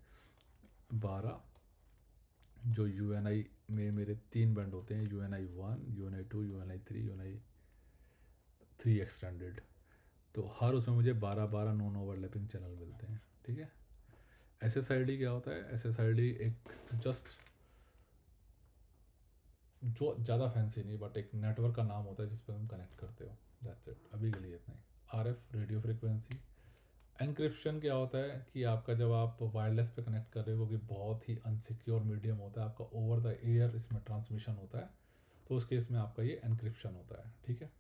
12 जो यूएनआई में मेरे 3 बैंड होते हैं, Uni 1, Uni 2, Uni 3, Uni 3 extended. तो हर उसमें मुझे 12 नॉन ओवरलैपिंग चैनल मिलते हैं। ठीक है। SSID क्या होता है? SSID एक जस्ट जो ज़्यादा फैंसी नहीं बट एक नेटवर्क का नाम होता है जिस पर तुम कनेक्ट करते हो। दैट्स इट, अभी के लिए इतना ही। RF radio frequency. एनक्रिप्शन क्या होता है कि आपका जब आप वायरलेस पे कनेक्ट कर रहे हो कि बहुत ही अनसिक्योर मीडियम होता है, आपका ओवर द एयर इसमें ट्रांसमिशन होता है, तो उस केस में आपका ये एनक्रिप्शन होता है। ठीक है।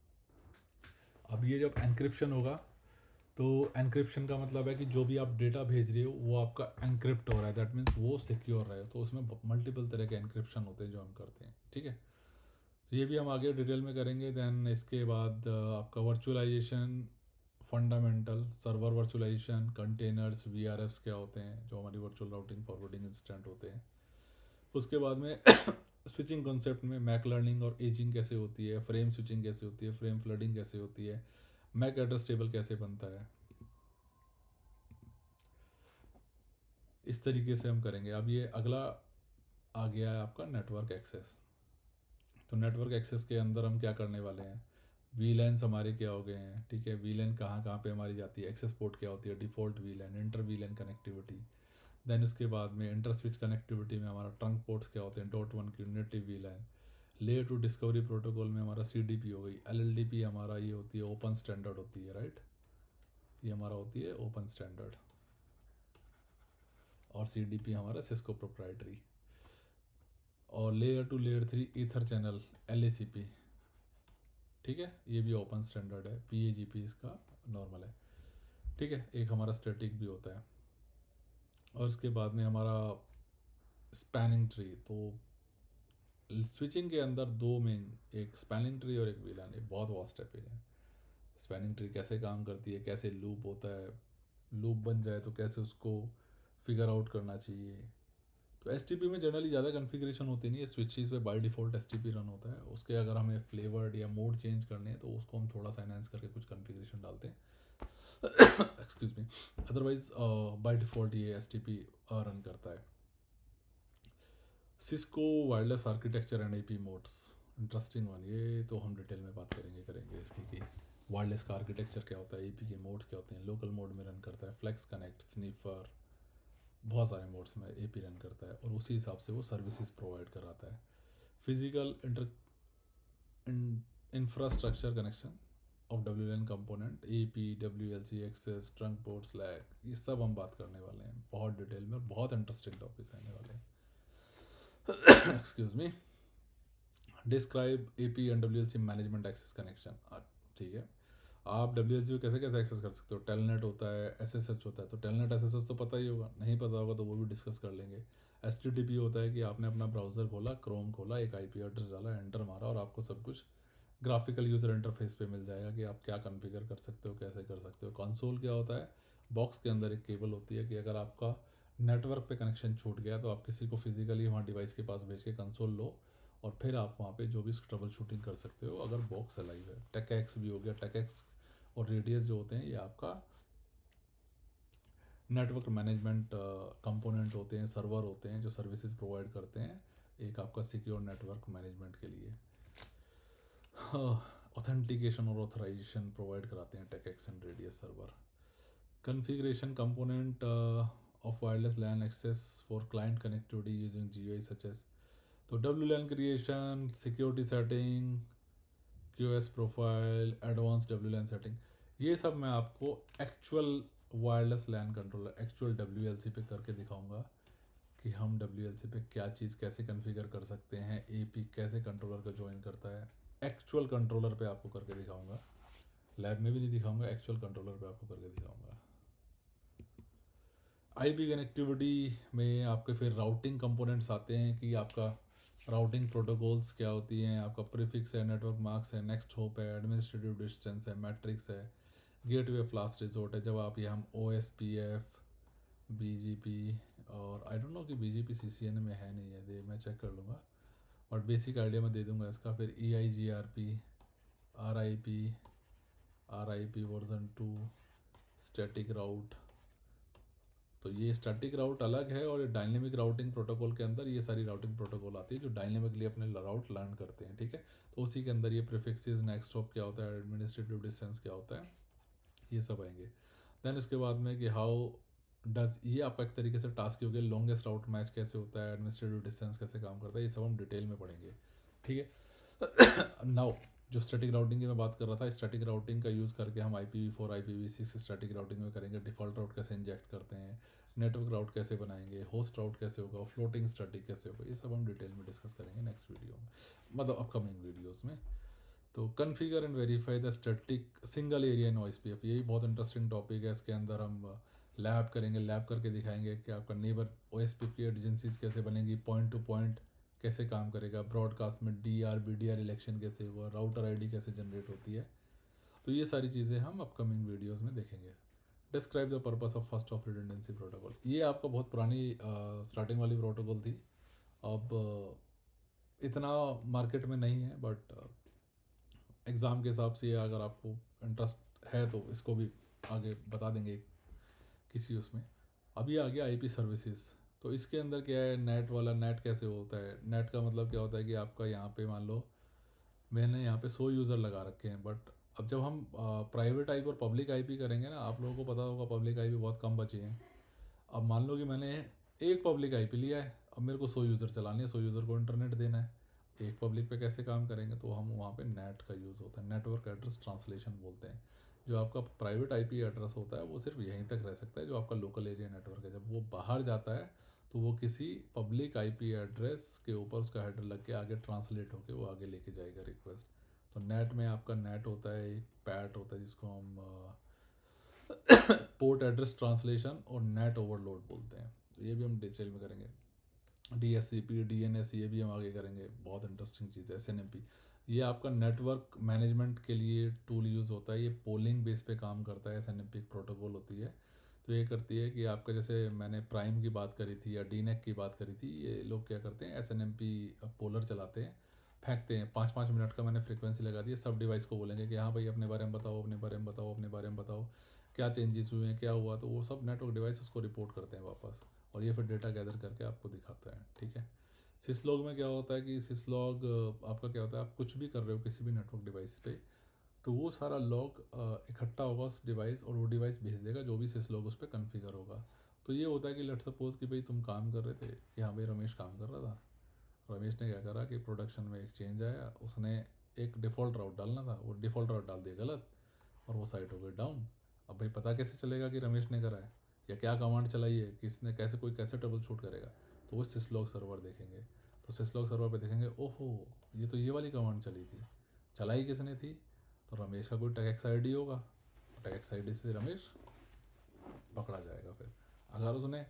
अब ये जब एनक्रिप्शन होगा तो एनक्रिप्शन का मतलब है कि जो भी आप डेटा भेज रहे हो वो आपका एनक्रिप्ट हो रहा है, दैट मीन्स वो सिक्योर रहे। तो उसमें मल्टीपल तरह के एनक्रिप्शन होते हैं जो हम करते हैं। ठीक है। तो ये भी हम आगे डिटेल में करेंगे। देन इसके बाद आपका virtualisation, fundamental server virtualisation, containers, VRFs क्या होते हैं जो हमारी वर्चुअल राउटिंग फॉरवर्डिंग इंस्टेंट होते हैं। उसके बाद में स्विचिंग कॉन्सेप्ट में मैक लर्निंग और एजिंग कैसे होती है, फ्रेम स्विचिंग कैसे होती है, फ्रेम फ्लडिंग कैसे होती है, मैक एड्रेस टेबल कैसे बनता है, इस तरीके से हम करेंगे। अब ये अगला आ गया है आपका नेटवर्क एक्सेस। तो नेटवर्क एक्सेस के अंदर हम क्या करने वाले हैं, वीलैन्स हमारे क्या हो गए हैं। ठीक है। वीलैन कहाँ कहाँ पे हमारी जाती है, एक्सेस पोर्ट क्या होती है, default VLAN, inter VLAN connectivity. Then उसके बाद में इंटर स्विच कनेक्टिविटी में हमारा ट्रंक पोर्ट्स क्या होते हैं, .1 की unity VLAN. Layer two discovery protocol में हमारा CDP हो गई, LLDP हमारा ये होती है ओपन स्टैंडर्ड होती है, राइट। ये हमारा होती है ओपन स्टैंडर्ड। और CDP हमारा सिस्को प्रोप्राइटरी। और layer two layer 3 ether channel, LACP। ठीक है। ये भी ओपन स्टैंडर्ड है। PAGP इसका नॉर्मल है। ठीक है। एक हमारा स्टैटिक भी होता है। और इसके बाद में हमारा स्पैनिंग ट्री। तो स्विचिंग के अंदर 2 मेन, एक स्पैनिंग ट्री और एक वीलान, ये बहुत वास्ट टॉपिक है। स्पैनिंग ट्री कैसे काम करती है, कैसे लूप होता है, लूप बन जाए तो कैसे उसको फिगर आउट करना चाहिए। तो STP में जनरली ज़्यादा कन्फिग्रेशन होती नहीं है, स्विचेस पे बाय डिफ़ॉल्ट STP रन होता है। उसके अगर हमें फ्लेवर्ड या मोड चेंज करने हैं तो उसको हम थोड़ा सा एनहांस करके कुछ कन्फिग्रेशन डालते हैं। Excuse me. Otherwise by default ये STP रन करता है। Cisco wireless architecture and AP modes, interesting one. ये तो हम डिटेल में बात करेंगे इसकी कि वायरलेस का आर्किटेक्चर क्या होता है, AP के मोड्स क्या होते हैं। लोकल मोड में रन करता है, फ्लेक्स कनेक्ट, स्नीफर, बहुत सारे मोड्स में AP रन करता है और उसी हिसाब से वो सर्विसेज प्रोवाइड कराता है। Physical infrastructure connection of WLAN component, AP, WLC, access, trunk port, slack, ये सब हम बात करने वाले हैं बहुत डिटेल में और बहुत इंटरेस्टिंग टॉपिक रहने वाले हैं। Excuse me. Describe AP and WLC management access connection. ठीक है। आप WLC को कैसे कैसे एक्सेस कर सकते हो। टेलनेट होता है, SSH होता है। तो टेलनेट SSH तो पता ही होगा, नहीं पता होगा तो वो भी डिस्कस कर लेंगे। HTTP होता है कि आपने अपना ब्राउज़र खोला, क्रोम खोला, एक IP एड्रेस डाला, एंटर मारा और आपको सब कुछ ग्राफिकल यूज़र इंटरफेस पे मिल जाएगा कि आप क्या कॉन्फ़िगर कर सकते हो, कैसे कर सकते हो। कंसोल क्या होता है, बॉक्स के अंदर एक केबल होती है कि अगर आपका नेटवर्क पे कनेक्शन छूट गया तो आप किसी को फिजिकली वहाँ डिवाइस के पास भेज के कंसोल लो और फिर आप वहाँ पे जो भी ट्रबल शूटिंग कर सकते हो अगर बॉक्स अलाइव है। टेकएक्स भी हो गया। टेकएक्स और रेडियस जो होते हैं ये आपका नेटवर्क मैनेजमेंट कंपोनेंट होते हैं, सर्वर होते हैं जो सर्विसेज प्रोवाइड करते हैं एक आपका सिक्योर नेटवर्क मैनेजमेंट के लिए। ऑथेंटिकेशन और ऑथराइजेशन प्रोवाइड कराते हैं TACACS and radius server. Configuration component of wireless LAN access for client connectivity using GUI such as, तो WLAN creation, security setting, QoS profile, advance WLAN setting, ये सब मैं आपको actual wireless LAN controller actual WLC पे करके दिखाऊंगा कि हम WLC पे क्या चीज़ कैसे कॉन्फ़िगर कर सकते हैं, AP कैसे कंट्रोलर को ज्वाइन करता है। एक्चुअल कंट्रोलर पे आपको करके दिखाऊंगा, लैब में भी नहीं दिखाऊंगा, एक्चुअल कंट्रोलर पे आपको करके दिखाऊंगा। IP कनेक्टिविटी में आपके फिर राउटिंग कंपोनेंट्स आते हैं कि आपका राउटिंग प्रोटोकॉल्स क्या होती हैं, आपका प्रीफिक्स है, नेटवर्क मार्क्स है, नेक्स्ट होप है, एडमिनिस्ट्रेटिव डिस्टेंस है, मैट्रिक्स है, गेटवे फ्लास्ट रिजोर्ट है। जब आप ये हम OSPF बीजीपी, और आई डोंट नो कि बीजीपी सीसीएन में है नहीं है, दे मैं चेक कर लूँगा, बट बेसिक आइडिया मैं दे दूँगा इसका। फिर EIGRP, RIP, RIP version 2, static route. तो ये स्टैटिक राउट अलग है, और डायनेमिक राउटिंग प्रोटोकॉल के अंदर ये सारी राउटिंग प्रोटोकॉल आती है जो डायनेमिकली अपने राउट लर्न करते हैं, ठीक है। तो उसी के अंदर ये प्रीफिक्सेस, नेक्स्ट हॉप क्या होता है, एडमिनिस्ट्रेटिव डिस्टेंस क्या होता है, ये सब आएंगे। देन इसके बाद में कि हाउ डज, ये आपका एक तरीके से टास्क ही हो गया, लॉन्गेस्ट राउट मैच कैसे होता है, एडमिनिस्ट्रेटिव डिस्टेंस कैसे काम करता है, ये सब हम डिटेल में पढ़ेंगे, ठीक है। नाउ जो स्टैटिक राउटिंग की मैं बात कर रहा था, स्टैटिक राउटिंग का यूज़ करके हम IPv4 IPv6 स्टैटिक राउटिंग में करेंगे, डिफ़ॉल्ट राउट कैसे इंजेक्ट करते हैं, नेटवर्क राउट कैसे बनाएंगे, होस्ट राउट कैसे होगा, फ्लोटिंग स्टैटिक कैसे होगा, ये सब हम डिटेल में डिस्कस करेंगे नेक्स्ट वीडियो में, मतलब अपकमिंग वीडियोज़ में। तो configure and verify the static single area in OSPF, यही बहुत इंटरेस्टिंग टॉपिक है। इसके अंदर हम लैब करेंगे, लैब करके दिखाएंगे कि आपका नेबर OSPF की एजेंसीज कैसे बनेंगी, पॉइंट टू पॉइंट कैसे काम करेगा, ब्रॉडकास्ट में DR BDR इलेक्शन कैसे हुआ, राउटर ID कैसे जनरेट होती है। तो ये सारी चीज़ें हम अपकमिंग वीडियोज़ में देखेंगे। Describe the purpose of first of redundancy protocol, ये आपका बहुत पुरानी स्टार्टिंग वाली प्रोटोकॉल थी, अब इतना मार्केट में नहीं है, बट एग्ज़ाम के हिसाब से अगर आपको इंटरेस्ट है तो इसको भी आगे बता देंगे किसी उसमें। अभी आ गया IP सर्विसेज। तो इसके अंदर क्या है, नेट वाला, नेट कैसे होता है, नेट का मतलब क्या होता है कि आपका यहाँ पे मान लो मैंने यहाँ पे 100 यूज़र लगा रखे हैं, बट अब जब हम प्राइवेट IP और पब्लिक IP करेंगे ना, आप लोगों को पता होगा पब्लिक IP बहुत कम बची हैं। अब मान लो कि मैंने एक पब्लिक IP लिया है, अब मेरे को 100 यूज़र चलाने हैं, 100 यूज़र को इंटरनेट देना है, एक पब्लिक पे कैसे काम करेंगे, तो हम वहाँ पे नेट का यूज़ होता है, नेटवर्क एड्रेस ट्रांसलेशन बोलते हैं। जो आपका प्राइवेट IP एड्रेस होता है वो सिर्फ यहीं तक रह सकता है, जो आपका लोकल एरिया नेटवर्क है, जब वो बाहर जाता है तो वो किसी पब्लिक IP एड्रेस के ऊपर उसका हेडर लग के आगे ट्रांसलेट होकर वो आगे लेके जाएगा रिक्वेस्ट। तो नेट में आपका नेट होता है, एक पैट होता है जिसको हम पोर्ट एड्रेस ट्रांसलेशन और नेट ओवरलोड बोलते हैं। तो ये भी हम डिटेल में करेंगे। DSCP DNS ये भी हम आगे करेंगे, बहुत इंटरेस्टिंग चीज़ है। SNMP ये आपका नेटवर्क मैनेजमेंट के लिए टूल यूज़ होता है, ये पोलिंग बेस पे काम करता है। SNMP एक प्रोटोकॉल होती है, तो ये करती है कि आपका, जैसे मैंने प्राइम की बात करी थी या DNAC की बात करी थी, ये लोग क्या करते हैं, SNMP पोलर चलाते हैं, फेंकते हैं, 5-5 मिनट का मैंने फ्रीक्वेंसी लगा दी है, सब डिवाइस को बोलेंगे कि हाँ भाई अपने बारे में बताओ, अपने बारे में बताओ, अपने बारे में बताओ, क्या चेंजेस हुए हैं, क्या हुआ, तो वो सब नेटवर्क डिवाइस उसको रिपोर्ट करते हैं वापस, और ये फिर डेटा गैदर करके आपको दिखाता है, ठीक है। सिसलॉग में क्या होता है कि सिसलॉग आपका क्या होता है, आप कुछ भी कर रहे हो किसी भी नेटवर्क डिवाइस पे, तो वो सारा लॉग इकट्ठा होगा उस डिवाइस, और वो डिवाइस भेज देगा जो भी सिसलॉग उस पर कन्फिगर होगा। तो ये होता है कि लेट सपोज कि भाई तुम काम कर रहे थे, कि हाँ भाई रमेश काम कर रहा था, रमेश ने क्या करा कि प्रोडक्शन में एक चेंज आया, उसने एक डिफ़ॉल्ट राउट डालना था, वो डिफ़ॉल्ट राउट डाल दिया गलत, और वो साइट हो गई डाउन। अब भाई पता कैसे चलेगा कि रमेश ने करा है, या क्या कमांड चलाई है, किसने कैसे, कोई कैसे ट्रबल शूट करेगा, तो वो सिसलॉग सर्वर देखेंगे। तो सिसलॉग सर्वर पे देखेंगे, ओहो ये तो ये वाली कमांड चली थी, चलाई किसने थी, तो रमेश का कोई टैक्स ID होगा, टैक्स ID से रमेश पकड़ा जाएगा। फिर अगर उसने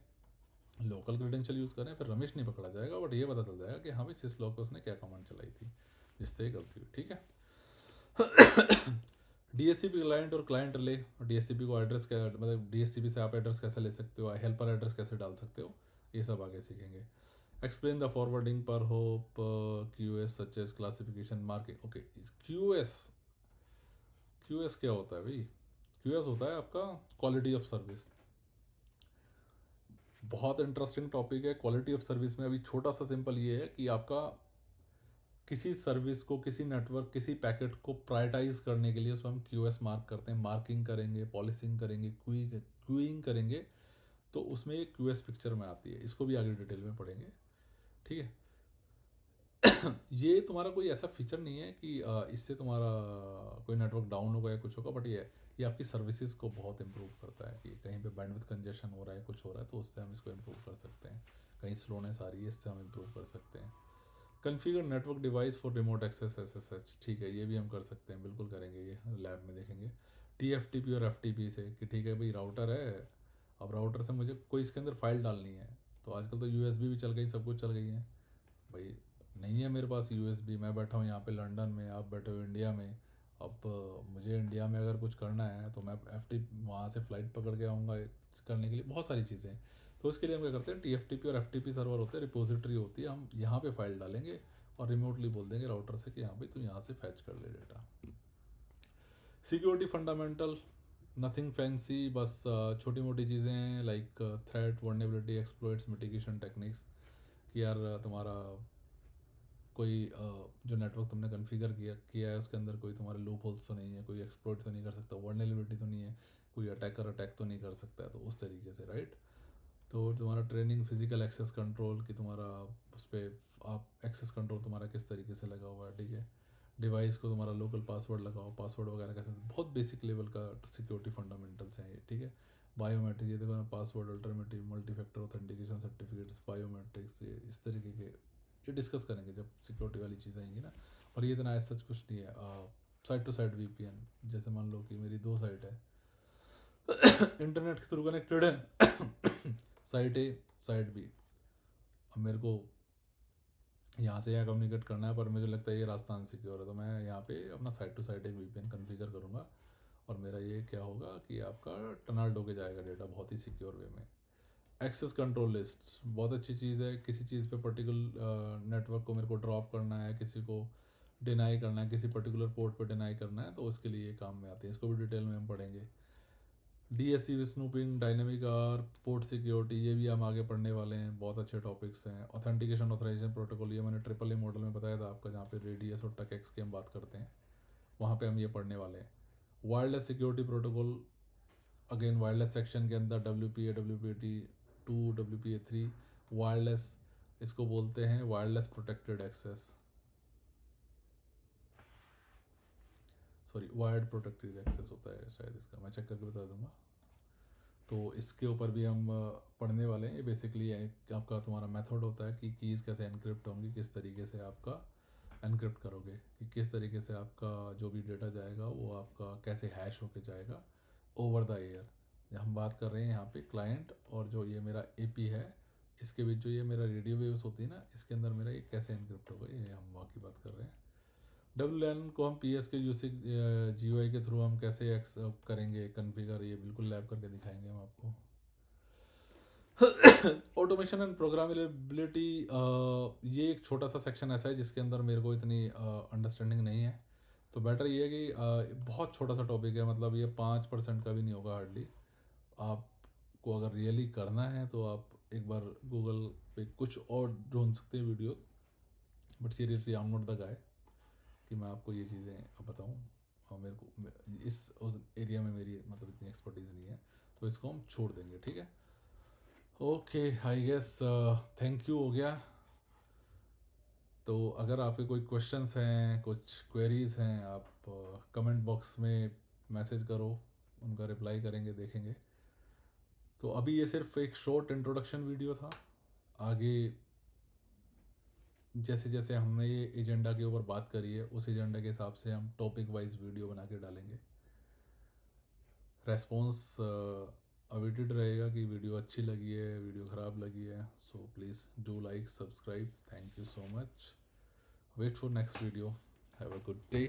लोकल क्रेडेंशियल यूज़ करें फिर रमेश नहीं पकड़ा जाएगा, बट ये पता चल जाएगा कि हाँ भाई सिसलॉग पे उसने क्या कमांड चलाई थी जिससे ये गलती हुई, ठीक है। DSCP क्लाइंट और क्लाइंट रिले, DSCP को एड्रेस क्या, मतलब DSCP से आप एड्रेस कैसे ले सकते हो, हेल्पर एड्रेस कैसे डाल सकते हो, ये सब आगे सीखेंगे। Explain the forwarding per hop QS such as classification marking. Okay, QS, QS क्या होता है भाई, QS होता है आपका क्वालिटी ऑफ सर्विस। बहुत इंटरेस्टिंग टॉपिक है क्वालिटी ऑफ सर्विस में। अभी छोटा सा सिंपल ये है कि आपका किसी सर्विस को, किसी नेटवर्क, किसी पैकेट को प्रायोरिटाइज करने के लिए उसमें हम QS मार्क करते हैं, मार्किंग करेंगे, पॉलिसिंग करेंगे, क्यूइंग करेंगे, तो उसमें ये QS पिक्चर में आती है। इसको भी आगे डिटेल में पढ़ेंगे, ठीक है। ये तुम्हारा कोई ऐसा फीचर नहीं है कि इससे तुम्हारा कोई नेटवर्क डाउन होगा या कुछ होगा, बट ये आपकी सर्विसेज को बहुत इंप्रूव करता है कि कहीं पे बैंडविड्थ कंजेशन हो रहा है, कुछ हो रहा है, तो उससे हम इसको इंप्रूव कर सकते हैं। कहीं स्लोनेस आ रही है, इससे हम इंप्रूव कर सकते हैं। Configure network device for remote access SSH, ठीक है, ये भी हम कर सकते हैं, बिल्कुल करेंगे, ये लैब में देखेंगे। TFTP और FTP से कि ठीक है भाई राउटर है, अब राउटर से मुझे कोई इसके अंदर फाइल डालनी है, तो आजकल तो USB भी चल गई, सब कुछ चल गई है भाई। नहीं है मेरे पास USB, मैं बैठा हूँ यहाँ पे लंदन में, आप बैठे हो इंडिया में, अब मुझे इंडिया में अगर कुछ करना है तो मैं FT वहाँ से फ़्लाइट पकड़ के आऊँगा, करने के लिए बहुत सारी चीज़ें हैं। तो इसके लिए हम क्या करते हैं, TFTP और FTP सर्वर होते हैं, रिपोजिटरी होती है, हम यहाँ पे फाइल डालेंगे और रिमोटली बोल देंगे राउटर से कि हाँ भाई तू यहाँ से फैच कर ले data. Security fundamental, nothing fancy, बस छोटी मोटी चीज़ें like threat, vulnerability, exploits, mitigation techniques, कि यार तुम्हारा कोई जो नेटवर्क तुमने कॉन्फ़िगर किया है उसके अंदर कोई तुम्हारे लूप होल्स तो नहीं है, कोई एक्सप्लॉइट तो नहीं कर सकता, वर्नेबिलिटी तो नहीं है, कोई अटैकर अटैक तो नहीं कर सकता है, तो उस तरीके से, राइट। तो तुम्हारा ट्रेनिंग, फिजिकल एक्सेस कंट्रोल, कि तुम्हारा उस पर आप एक्सेस कंट्रोल तुम्हारा किस तरीके से लगा हुआ है, ठीक है। डिवाइस को तुम्हारा लोकल पासवर्ड लगाओ, पासवर्ड वगैरह कैसे, बहुत बेसिक लेवल का सिक्योरिटी फंडामेंटल्स हैं ये, ठीक है। बायोमेट्रिक, ये देखो ना, password alternative, multi factor authentication certificates, biometrics, ये इस तरीके के ये डिस्कस करेंगे जब सिक्योरिटी वाली चीज़ें आएंगी ना। और ये इतना ऐसा कुछ नहीं है। साइड टू साइड VPN, जैसे मान लो कि मेरी 2 साइट है, इंटरनेट के थ्रू कनेक्टेड है, साइट ए साइट बी, अब मेरे को यहाँ से यहाँ कम्युनिकेट करना है, पर मुझे लगता है ये रास्ता अनसिक्योर है, तो मैं यहाँ पे अपना साइड टू साइड एक VPN कन्फिगर करूँगा, और मेरा ये क्या होगा कि आपका टनल्ड होके जाएगा डेटा बहुत ही सिक्योर वे में। एक्सेस कंट्रोल लिस्ट बहुत अच्छी चीज़ है, किसी चीज़ पे पर्टिकुलर नेटवर्क को मेरे को ड्रॉप करना है, किसी को डिनाई करना है, किसी पर्टिकुलर पोर्ट पे डिनाई करना है, तो उसके लिए ये काम में आती है, इसको भी डिटेल में हम पढ़ेंगे। DSC snooping, dynamic ARP, port security, ये भी हम आगे पढ़ने वाले हैं, बहुत अच्छे टॉपिक्स हैं। ऑथेंटिकेशन ऑथराइजेशन प्रोटोकॉल, ये मैंने AAA मॉडल में बताया था आपका, जहाँ पे रेडियस और टकेक्स की हम बात करते हैं, वहाँ पे हम ये पढ़ने वाले हैं। Wireless security protocol, again wireless section के अंदर WPA, WPA2, WPA3, वायरलेस, इसको बोलते हैं wireless protected access, sorry wired protected access होता है शायद इसका, मैं चेक करके बता दूंगा। तो इसके ऊपर भी हम पढ़ने वाले हैं। ये बेसिकली एक आपका तुम्हारा मेथड होता है कि कीज़ कैसे एनक्रिप्ट होंगी, किस तरीके से आपका एनक्रिप्ट करोगे, कि किस तरीके से आपका जो भी डेटा जाएगा वो आपका कैसे हैश होके जाएगा ओवर द एयर। हम बात कर रहे हैं यहाँ पे क्लाइंट और जो ये मेरा AP है, इसके बीच जो ये मेरा रेडियो वेव्स होती है ना, इसके अंदर मेरा ये कैसे एनक्रिप्ट होगा, ये हम वहाँ की बात कर रहे हैं। WLAN को हम PS के यूसिक GUI के थ्रू हम कैसे करेंगे कन्फिगर, ये बिल्कुल लैब करके दिखाएंगे हम आपको। ऑटोमेशन एंड प्रोग्रामेबिलिटी, ये एक छोटा सा सेक्शन ऐसा है जिसके अंदर मेरे को इतनी अंडरस्टैंडिंग नहीं है, तो बेटर ये है कि बहुत छोटा सा टॉपिक है, मतलब ये 5% का भी नहीं होगा हार्डली। आपको अगर रियली करना है तो आप एक बार गूगल पे कुछ और ढूंढ सकते हैं video, but seriously I am not the guy कि मैं आपको ये चीज़ें बताऊँ, और मेरे को इस उस एरिया में मेरी मतलब इतनी एक्सपर्टीज़ नहीं है, तो इसको हम छोड़ देंगे, ठीक है। Okay, I guess thank you हो गया। तो अगर आपके कोई क्वेश्चंस हैं, कुछ क्वेरीज़ हैं, आप कमेंट बॉक्स में मैसेज करो, उनका रिप्लाई करेंगे, देखेंगे। तो अभी ये सिर्फ एक शॉर्ट इंट्रोडक्शन वीडियो था, आगे जैसे जैसे हमने ये एजेंडा के ऊपर बात करी है, उस एजेंडा के हिसाब से हम टॉपिक वाइज वीडियो बना के डालेंगे। रेस्पॉन्स अवेटेड रहेगा कि वीडियो अच्छी लगी है, वीडियो ख़राब लगी है, so please do like, subscribe, thank you so much, wait for next video, have a good day.